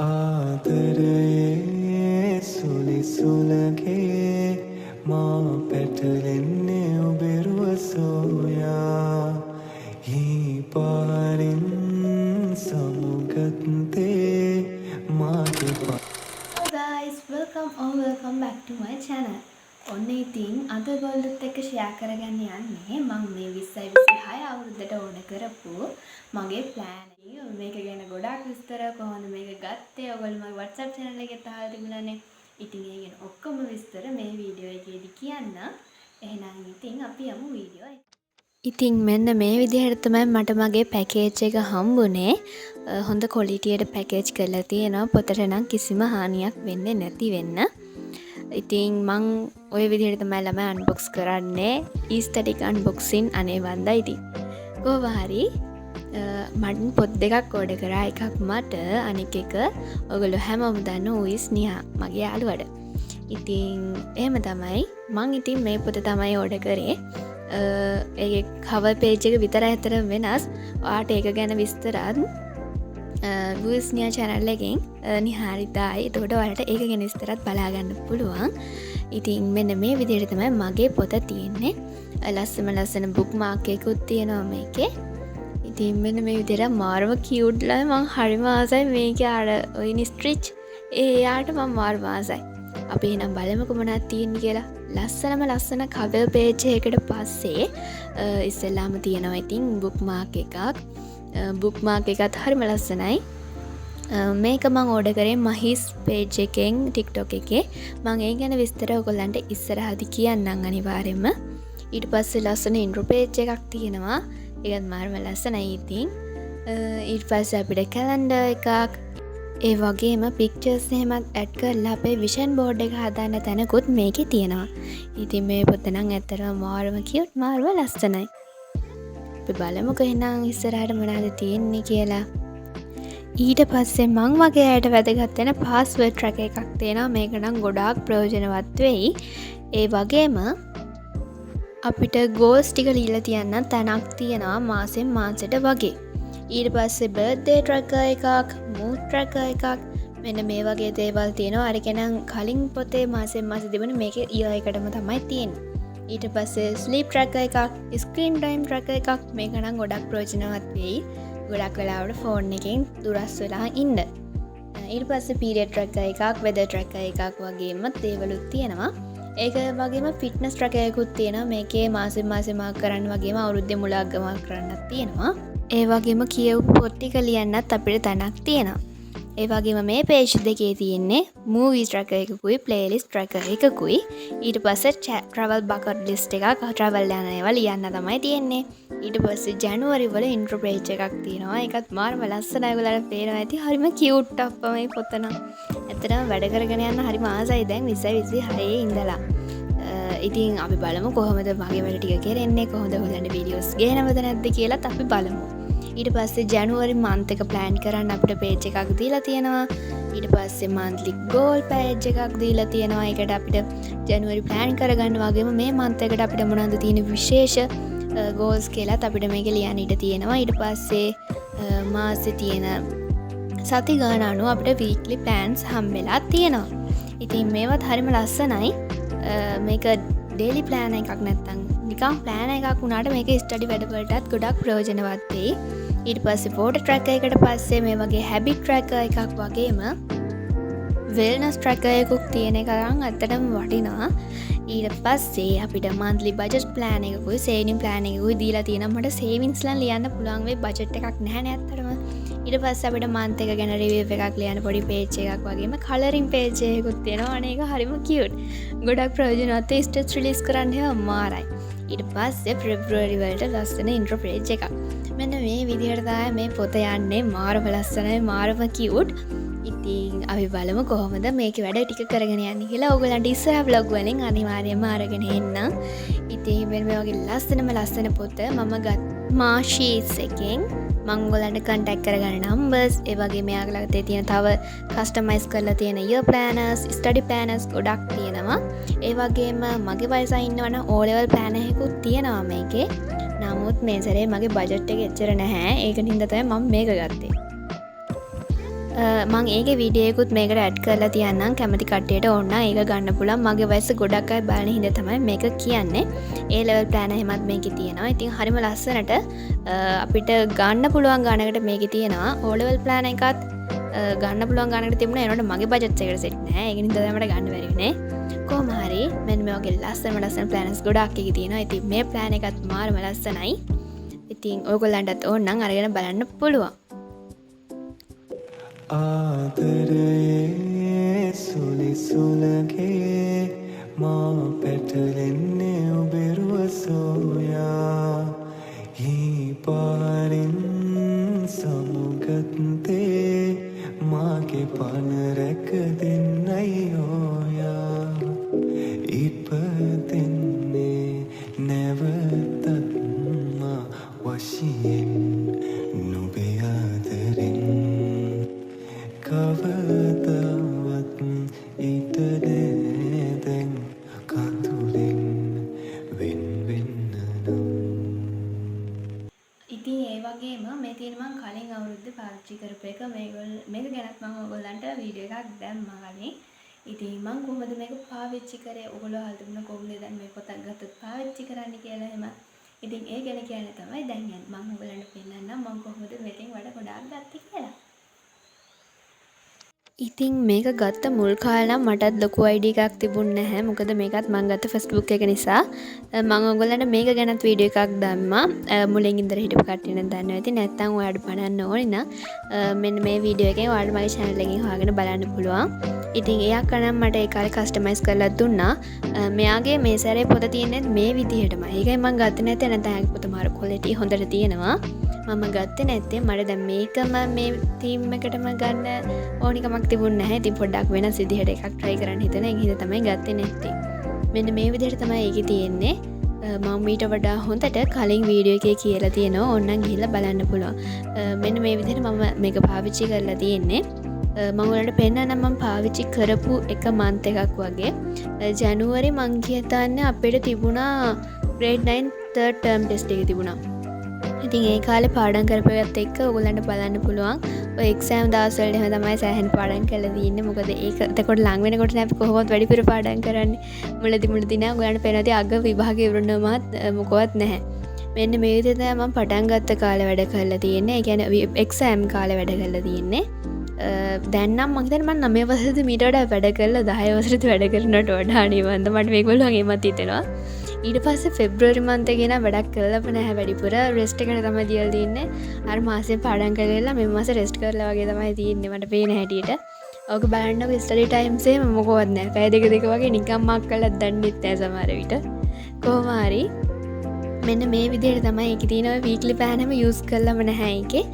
ආදරයේ සුලි සුලගේ මා පැටලෙන්නේ ඔබෙරුව සෝයා හී පාරින් සමුගත්තේ මාගේ Hello guys, welcome back to my channel. ඔන්න ඉතින් අද ඔයගොල්ලොත් එක්ක ෂෙයා කරගන්න යන්නේ මම මේ 2026 අවුරුද්දට ඕන කරපු මගේ plan එක. මේක ගැන ගොඩාක් විස්තර කොහොමද මේක ගත්තේ ඔයගොල්ලෝ මගේ WhatsApp channel එකේ අහලා තිබුණානේ. ඉතින් ඒ ගැන ඔක්කොම විස්තර මේ වීඩියෝ එකේදී කියන්න. එහෙනම් ඉතින් අපි යමු වීඩියෝ එකට. ඉතින් මෙන්න මේ විදිහට තමයි මට මගේ පැකේජ් එක හම්බුනේ. හොඳ ක්වොලිටියට පැකේජ් කරලා තියෙනවා. පොතට නම් කිසිම හානියක් වෙන්නේ නැති වෙන්න. ඉතින් මං ඔය විදිහට තමයි ළමයි අන්බොක්ස් කරන්නේ. ඊස්තටික් අන්බොක්සින් අනේ වන්දා ඉතින්. කොහොම හරි මම පොත් දෙකක් ඕඩර් කරා. එකක් මට අනික එක ඔයගොල්ලෝ හැමෝම දන්න උයිස් නිහා මගේ යාළුවට. ඉතින් එහෙම තමයි මං ඉතින් මේ පොත තමයි ඕඩර් කරේ. ඒ කවර් පේජ් එක විතරයි අතර වෙනස්. ඔයාට ඒක ගැන විස්තරත් වුස්නියා channel එකෙන් නිහාරිතායි. එතකොට ඔයාලට ඒක ගැන විස්තරත් බලා ගන්න පුළුවන්. ඉතින් මෙන්න මේ විදිහට තමයි මගේ පොත තියෙන්නේ. ලස්සන බුක්මාර්ක් එකකුත් තියෙනවා මේකේ. ඉතින් මෙන්න මේ විදිහට මාරම කියුට් ලා මම හරිම ආසයි මේකේ අර ඔය ස්ටිච් එයාට මම මාරම ආසයි. අපි එහෙනම් බලමුකෝ මොනවද තියෙන්නේ කියලා. ලස්සන කවර් පේජ් එකකට පස්සේ ඉස්සෙල්ලාම තියෙනවා ඉතින් බුක්මාර්ක් එකක්. බුක්මාර්ක් එකත් හරිම ලස්සනයි. මේක මම ඕඩර් කරේ මහිස් පේජ් එකෙන් TikTok එකේ. මම ඒ ගැන විස්තර ඔයගොල්ලන්ට ඉස්සරහදී කියන්නම් අනිවාර්යයෙන්ම. ඊට පස්සේ ලස්සන ඉන්ට්‍රෝ පේජ් එකක් තියෙනවා. ඒකත් මාරම ලස්සනයි ඉතින්. ඊට පස්සේ අපිට කැලෙන්ඩර් එකක් ඒ වගේම පික්චර්ස් එහෙමත් ඇඩ් කරලා අපේ විෂන් බෝඩ් එක හදාන්න තැනකුත් මේකේ තියෙනවා. ඉතින් මේ පොත නම් ඇත්තටම මාරම කියුට් මාරම ලස්සනයි. අපි බලමුකෝ එහෙනම් ඉස්සරහට මොනවද තියෙන්නේ කියලා. ඊට පස්සේ මං වගේ අයට වැදගත් වෙන පාස්වර්ඩ් ට්‍රැකර් එකක් තියෙනවා. මේක නම් ගොඩාක් ප්‍රයෝජනවත් වෙයි. ඒ වගේම අපිට ගෝල්ස් ටික ලියලා තියන්න තැනක් තියෙනවා මාසෙන් මාසෙට වගේ. ඊට පස්සේ බර්ත්ඩේ ට්‍රැකර් එකක්, මූඩ් ට්‍රැකර් එකක් මෙන්න මේ වගේ දේවල් තියෙනවා. අර කෙනම් කලින් පොතේ මාසෙන් මාස තිබුණ මේකේ ඉයර් එකටම තමයි තියෙන්නේ. ඊට පස්සේ ස්ලීප් ට්‍රැකර් එකක්, ස්ක්‍රීන් ටයිම් ට්‍රැකර් එකක් මේක නම් ගොඩක් ප්‍රයෝජනවත් වෙයි. ගොඩක් වෙලාවට ෆෝන් එකෙන් දුරස් වෙලා ඉන්න. ඊට පස්සේ පීරියඩ් ට්‍රැකර් එකක්, වෙදර් ට්‍රැකර් එකක් වගේම දේවලුත් තියෙනවා. ඒක වගේම ෆිට්නස් ට්‍රැකර් එකකුත් තියෙනවා. මේකේ මාසෙන් මාසෙ මාක් කරන්න වගේම අවුරුද්දේ මුලක් ගමන් කරන්නත් තියෙනවා. ඒ වගේම කියවපු පොත් ටික ලියන්නත් අපිට තැනක් තියෙනවා. ඒ වගේම මේ පේජ් දෙකේ තියෙන්නේ මූවීස් ට්‍රැකර් එකකුයි ප්ලේලිස්ට් ට්‍රැකර් එකකුයි. ඊට පස්සේ ට්‍රැවල් බකට් ලිස්ට් එකක් ට්‍රැවල් යන ඒවා ලියන්න තමයි තියෙන්නේ. ඊට පස්සේ ජනවරි වල ඉන්ට්‍රෝ පේජ් එකක් තියෙනවා. ඒකත් මාරම ලස්සනයි. ඔයගොල්ලන්ට පේනවා ඇති. හරිම කියුට් අප්පා මේ පොත නම්. ඇත්තටම වැඩ කරගෙන යන්න හරිම ආසයි දැන් 2026 ඉඳලා. ඉතින් අපි බලමු කොහොමද මගේ වැඩ ටික කරන්නේ, කොහොමද ඔයගොල්ලන්ට වීඩියෝස් ගේනවද නැද්ද කියලාත් අපි බලමු. ඊට පස්සේ ජනවරි මන්ත් එක ප්ලෑන් කරන්න අපිට පේජ් එකක් දීලා තියෙනවා. ඊට පස්සේ මන්ත්ලි ගෝල් පේජ් එකක් දීලා තියෙනවා. ඒකට අපිට ජනවරි ප්ලෑන් කරගන්න වගේම මේ මන්ත් එකට අපිට මොනවද තියෙන විශේෂ ගෝල්ස් කියලාත් අපිට මේක ලියන්න ඉඩ තියෙනවා. ඊට පස්සේ මාසෙ තියෙන සති ගාන අනුව අපිට වීක්ලි ප්ලෑන්ස් හම්බෙලා තියෙනවා. ඉතින් මේවත් හරිම ලස්සනයි. මේක ඩේලි ප්ලෑන් එකක් නැත්තම් නිකම් ප්ලෑන් එකක් වුණාට මේක ස්ටඩි වැඩවලටත් ගොඩක් ප්‍රයෝජනවත් වෙයි. ඊට පස්සේ ෆෝටෝ ට්‍රැකර් එකට පස්සේ මේ වගේ හැබිට් ට්‍රැකර් එකක් වගේම වෙල්නස් ට්‍රැකර් එකක් තියෙන එක නම් ඇත්තටම වටිනවා. ඊට පස්සේ අපිට මන්ත්ලි බජට් ප්ලෑන් එකකුයි සේවිං ප්ලෑන් එකකුයි දීලා තියෙනවා. මට සේවිංස්ලා ලියන්න පුළුවන් වෙයි බජට් එකක් නැහැ නේ ඇත්තටම. ඊට පස්සේ අපිට මන්ත් එක ගැන රිවිව් එකක් ලියන්න පොඩි පේජ් එකක් වගේම කලරින් පේජ් එකකුත් තියෙනවා. අනේ ඒක හරිම කියුට්. ගොඩක් ප්‍රයෝජනවත් වෙයි. ස්ටේටස් රිලීස් කරන්න ඒවා මාරයි. ඊට පස්සේ ෆෙබ්‍රුවරි වලට ලස්සන ඉන්ට්‍රෝ පේජ් එකක්. මෙන්න මේ විදිහට තමයි මේ පොත යන්නේ. මාරම ලස්සනයි, මාරම කියුට්. ඉතින් අපි බලමු කොහොමද මේකේ වැඩ ටික කරගෙන යන්නේ කියලා. ඔයගොල්ලන්ට ඉස්සරහ vlog වලින් අනිවාර්යයෙන්ම අරගෙන එන්න. ඉතින් මේ වගේ ලස්සන පොත මම ගත් මාෂීස් එකෙන් මම ඔයගොල්ලන්ට contact කරගන්න numbers ඒ වගේ මෙයාලගේ තියෙන තව customize කරලා තියෙන year planners, study planners ගොඩක් තියෙනවා. ඒ වගේම මගේ වයසයි ඉන්නවනම් O level plan එකකුත් තියෙනවා මේකේ. නමුත් මේ සැරේ මගේ බජට් එක එච්චර නැහැ. ඒක නින්දා තමයි මම මේක ගත්තේ. මං ඒක වීඩියකුත් මේකට ඇඩ් කරලා තියන්නම් කැමති කට්ටියට ඕන්න ඒක ගන්න පුළන් මගේ වයස ගොඩක් අය බලන හිද තමයි මේක කියන්නේ ඒ ලෙවල් ප්ලෑන හෙමත් මේක තියෙනවා ඉතින් හරිම ලස්සනට අපිට ගන්න පුළුවන් ගානකට මේක තියෙනවා ඕලෙවල් ප්ලෑන එකත් ගන්න පුළුවන් ගානකට තිබුණ එනට මගේ බජත්සකට සිටනෑ ඒගනි දමට ගන්න වැරනේ කෝමහරි මෙන් මේගේ ලස්සම ලස්සන ප්ලෑනස් ගොඩක් එක තියෙනවා ඉතින් මේ ප්ලෑන එකත් මාර්ම ලස්සනයි ඉතින් ඕගොල්ලන්ටත් ඕන්නම් අරගෙන බලන්න පුළුවන් ආදරයේ සුලි සුලගේ මා පැටලෙන්නේ ඔබෙරුව සෝයා හී පාරින් සමුගත්තේ මාගේ පන රැක දෙන්නයි ඕයා ඉපදෙන්නේ නැවතත් මා වශයෙන් නුබේ ආදරෙන් කවදාවත් ඊට නෑදැන් කතුරෙන් වෙන් වෙන්න නම් ඉතින් ඒ වගේම මේ තියෙන මං කලින් අවුරුද්දේ පාවිච්චි කරපු එක මේක ගැනත් මම ඔයගොල්ලන්ට වීඩියෝ එකක් දැම්මා කලින්. ඉතින් මං කොහොමද මේක පාවිච්චි කරේ ඔයගොල්ලෝ අහලා තිබුණා කොහොමද දැන් මේ පොතක් ගත්තොත් පාවිච්චි කරන්න කියලා එහෙම. ඉතින් ඒ ගැන කියන්න තමයි දැන් යන්නේ. මම ඔයගොල්ලන්ට පෙන්නන්නම් මං කොහොමද මෙතෙන් වඩා ගොඩාක් ගත්තේ කියලා. ඉතින් මේක ගත්ත මුල් කාලම් මටත් ලොකු අයිඩිය එකක් තිබුණ නැහැ මොකද මේකත් මං ගත්ත ෆේස්බුක් එක නිසා මම ඔයගොල්ලන්ට මේක ගැනත් වීඩියෝ එකක් දැම්මා මුලින් ඉඳලා හිටපු කට්ටිය නම් දන්නවා ඉතින් නැත්තම් ඔයාලට බලන්න ඕනේ නම් මෙන්න මේ වීඩියෝ එකෙන් ඔයාලට මගේ channel එකෙන් හොයාගෙන බලන්න පුළුවන් ඉතින් එයා කනම් මට ඒ කාලේ කස්ටමයිස් කරලා දුන්නා මෙයාගේ මේ සැරේ පොත තියෙන්නේ මේ විදිහටමයි ඒකයි මං ගත්තේ නැත්තේ නැත්නම් ආගේ පොත මාර ක්වොලිටි හොඳට තියෙනවා මම ගත්තේ නැත්තේ මට දැන් මේකම මේ තීම් එකටම ගන්න ඕනිකමක් තිබුණ නැහැ. ඉතින් පොඩ්ඩක් වෙනස් විදිහට එකක් try කරන්න හිතන. ඒක හින්දා තමයි ගත්තේ නැත්තේ. මෙන්න මේ විදිහට තමයි ඒකේ තියෙන්නේ. මම මීට වඩා හොඳට කලින් වීඩියෝ එකේ කියලා තියෙනවා. ඕනනම් ගිහිල්ලා බලන්න පුළුවන්. මෙන්න මේ විදිහට මම මේක පාවිච්චි කරලා තියෙන්නේ. මම ඔයාලට පෙන්නන්නම් මම පාවිච්චි කරපු එක month එකක් වගේ. ජනවාරි මං හිතන්නේ අපිට තිබුණා grade 9 third term test එක තිබුණා. ඉතින් ඒ කාලේ පාඩම් කරපුවත් එක්ක ඔයගොල්ලන්ට බලන්න පුළුවන් ඔය එක්සෑම් දවස්වල එහෙම තමයි සෑහෙන පාඩම් කරලා තියෙන්නේ මොකද ඒක එතකොට ලඟ වෙනකොට නේ අපි කොහොමවත් වැඩිපුර පාඩම් කරන්නේ මුලදී නම් ඔයගොල්ලන්ට පේනවාදී අග විභාගය ඉවරනමත් මොකවත් නැහැ මෙන්න මේ විදිහට තමයි මම පටන් ගත්ත කාලේ වැඩ කරලා තියෙන්නේ ඒ කියන්නේ එක්සෑම් කාලේ වැඩ කරලා තියෙන්නේ දැන් නම් මම හිතන්නේ මම 9 වසරේදී මීට වඩා වැඩ කරලා 10 වසරේදී වැඩ කරනවට වඩා අනිවාර්යයෙන්ම මට මේක බලුවන් එමත් හිතෙනවා ඊට පස්සේ පෙබ්‍රුවරි month එකේ නම් වැඩක් කරලා නැහැ වැඩිපුර රෙස්ට් එකට තමයි දීලා තින්නේ අර මාසෙන් පාඩම් කරලා මේ මාසේ රෙස්ට් කරලා වගේ තමයි තින්නේ මට පේන හැටියට ඕක බලන්නකො ස්ටඩි ටයිම්ස් එහෙම මොකවත් නැහැ පැය දෙක වගේ නිකන් මාක් කරලා දන්නෙත් නැහැ සමහර විට කොහොම හරි මෙන්න මේ විදිහට තමයි ඒකේ තියෙන ඔය වීක්ලි ප්ලෑන් හැම යූස් කරලම නැහැ ඒකේ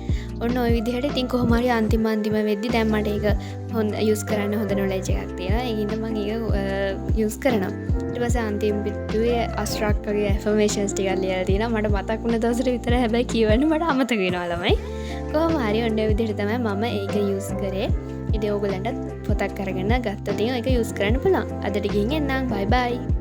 ඔන්න ඔය විදිහට ඉතින් කොහොම හරි අන්තිම වෙද්දි දැන් මට ඒක හොඳ යූස් කරන්න හොඳ නොලෙජ් එකක් තියෙනවා ඒකින්ද මම ඒක යූස් කරනවා ඊට පස්සේ අන්තිම පිටුවේ අස්ට්‍රක්කගේ ඇෆර්මේෂන්ස් ටිකක් ලියලා තියෙනවා මට මතක් වුණ දවසට විතර හැබැයි කියවන්න මට අමතක වෙනවා ළමයි කොහොම හරි ඔන්න ඔය විදිහට තමයි මම ඒක යූස් කරේ ඉතින් ඕගොල්ලන්ට පොතක් අරගෙන ගත්ත තියෙන ඒක යූස් කරන්න පුළුවන් අදට ගිහින් එන්නම් බයි බයි